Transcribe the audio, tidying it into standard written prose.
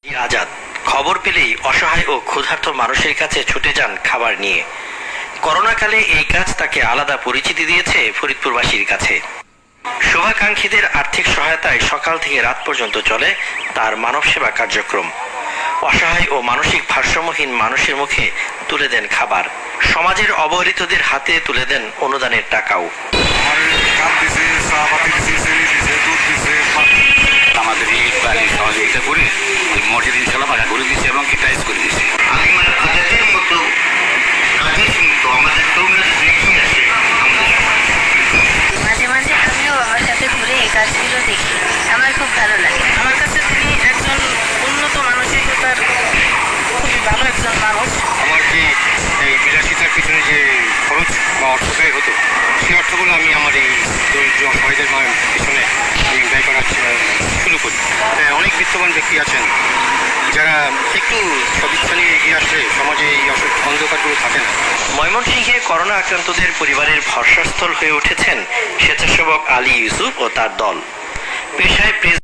আজাদ খবর পেলেই অসহায় ও ক্ষুধার্ত মানুষের কাছে ছুটে যান খাবার নিয়ে। করোনাকালে এই কাজ তাকে আলাদা পরিচিতি দিয়েছে ফরিদপুরবাসীর কাছে। শুভাকাঙ্ক্ষীদের আর্থিক সহায়তায় সকাল থেকে রাত পর্যন্ত চলে তার মানব সেবা কার্যক্রম। অসহায় ও মানসিক ভারসাম্যহীন মানুষের মুখে তুলে দেন খাবার, সমাজের অবহেলিতদের হাতে তুলে দেন অনুদানের টাকাও। আমাদের এই সহযোগিতা করে মসজিদ ইনশাল্লাহ বাধা করে দিচ্ছে এবং কি টাইজ করে দিচ্ছে। মাঝে মাঝে আমিও আমার সাথে ঘুরে এই কাজগুলো দেখি, আমার খুব ভালো লাগে। আমার কাছে তিনি একজন উন্নত মানসিকতার খুবই ভালো একজন মানুষ। আমার যে এই বিলাসিতার পিছনে যে খরচ বা অর্থ ব্যয় হতো, সেই অর্থগুলো আমি আমার এই দরিদ্র অসহায়দের পিছনে আমি ব্যয় করার শুরু করি। অনেক বিত্তবান ব্যক্তি আছেন যারা একটু সদিচ্ছা নিয়ে এগিয়ে আসলে সমাজে এই অন্ধকারগুলো থাকে না। ময়মনসিংহে করোনা আক্রান্তদের পরিবারের ভরসাস্থল হয়ে উঠেছেন স্বেচ্ছাসেবক আলী ইউসুফ ও তার দল। পেশায় প্রেস